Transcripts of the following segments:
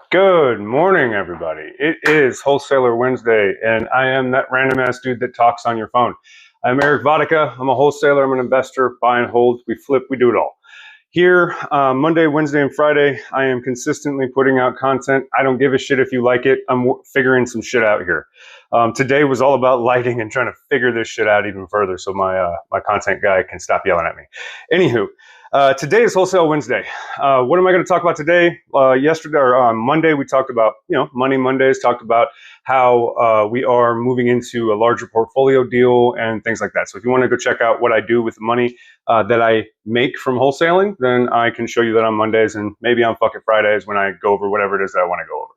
Good morning, everybody. It is Wholesaler Wednesday, and I am that random ass dude that talks on your phone. I'm Erik. I'm a wholesaler. I'm an investor. Buy and hold. We flip. We do it all. Here, Monday, Wednesday, and Friday, I am consistently putting out content. I don't give a shit if you like it. I'm figuring some shit out here. Today was all about lighting and trying to figure this shit out even further so my content guy can stop yelling at me. Anywho, today is Wholesale Wednesday. What am I going to talk about today? Yesterday or on Monday, we talked about, Money Mondays, talked about how we are moving into a larger portfolio deal and things like that. So if you want to go check out what I do with the money that I make from wholesaling, then I can show you that on Mondays and maybe on fucking Fridays when I go over whatever it is that I want to go over.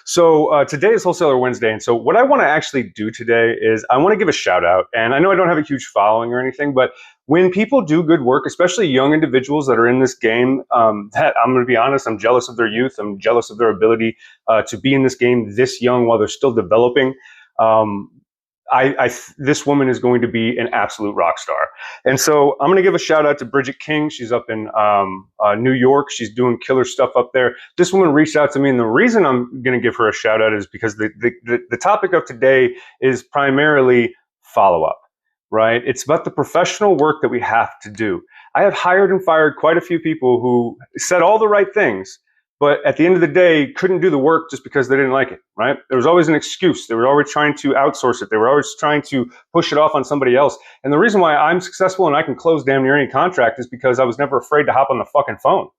So today is Wholesaler Wednesday. And so what I want to actually do today is I want to give a shout out. And I know I don't have a huge following or anything, but when people do good work, especially young individuals that are in this game, that I'm going to be honest, I'm jealous of their youth. I'm jealous of their ability to be in this game this young while they're still developing. This woman is going to be an absolute rock star. And so I'm going to give a shout out to Bridget King. She's up in New York. She's doing killer stuff up there. This woman reached out to me, and the reason I'm going to give her a shout out is because the topic of today is primarily follow-up, right? It's about the professional work that we have to do. I have hired and fired quite a few people who said all the right things, but at the end of the day, couldn't do the work just because they didn't like it, right? There was always an excuse. They were always trying to outsource it. They were always trying to push it off on somebody else. And the reason why I'm successful and I can close damn near any contract is because I was never afraid to hop on the fucking phone,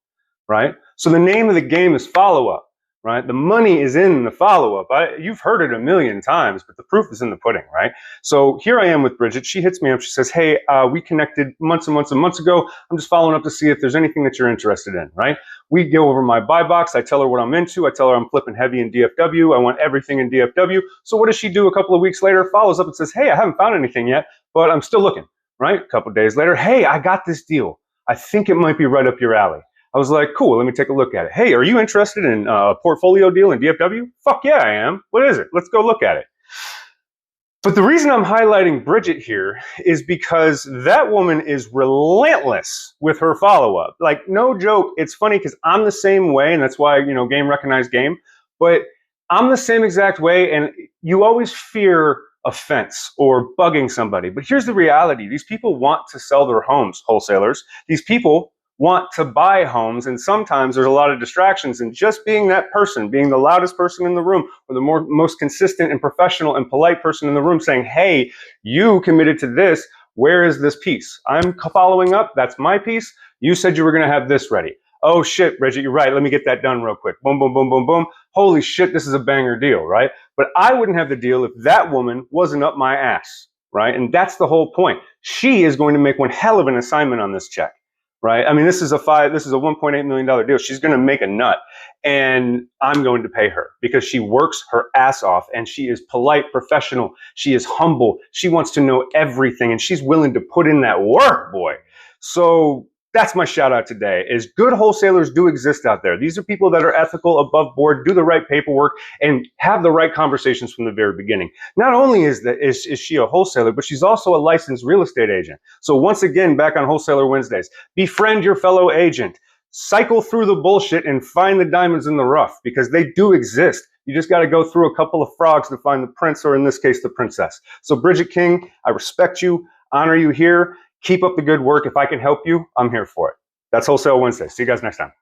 right? So the name of the game is follow-up, right? The money is in the follow-up. You've heard it a million times, but the proof is in the pudding, right? So here I am with Bridget. She hits me up. She says, hey, we connected months and months and months ago. I'm just following up to see if there's anything that you're interested in, right? We go over my buy box. I tell her what I'm into. I tell her I'm flipping heavy in DFW. I want everything in DFW. So what does she do a couple of weeks later? Follows up and says, hey, I haven't found anything yet, but I'm still looking, right? A couple of days later, hey, I got this deal. I think it might be right up your alley. I was like, cool, let me take a look at it. Hey, are you interested in a portfolio deal in DFW? Fuck yeah, I am. What is it? Let's go look at it. But the reason I'm highlighting Bridget here is because that woman is relentless with her follow-up. Like, no joke. It's funny because I'm the same way, and that's why, game recognized game. But I'm the same exact way, and you always fear offense or bugging somebody. But here's the reality. These people want to sell their homes, wholesalers. These people want to buy homes, and sometimes there's a lot of distractions, and just being that person, being the loudest person in the room or the most consistent and professional and polite person in the room saying, hey, you committed to this, where is this piece? I'm following up, that's my piece. You said you were going to have this ready. Oh shit, Bridget, you're right, let me get that done real quick. Boom, boom, boom, boom, boom. Holy shit, this is a banger deal, right? But I wouldn't have the deal if that woman wasn't up my ass, right? And that's the whole point. She is going to make one hell of an assignment on this check. Right? I mean, this is a $1.8 million deal. She's going to make a nut, and I'm going to pay her because she works her ass off, and she is polite, professional. She is humble. She wants to know everything, and she's willing to put in that work, boy. So that's my shout out today, is good wholesalers do exist out there. These are people that are ethical, above board, do the right paperwork, and have the right conversations from the very beginning. Not only is she a wholesaler, but she's also a licensed real estate agent. So once again, back on Wholesaler Wednesdays, befriend your fellow agent. Cycle through the bullshit and find the diamonds in the rough, because they do exist. You just got to go through a couple of frogs to find the prince, or in this case, the princess. So Bridget King, I respect you, honor you here. Keep up the good work. If I can help you, I'm here for it. That's Wholesale Wednesday. See you guys next time.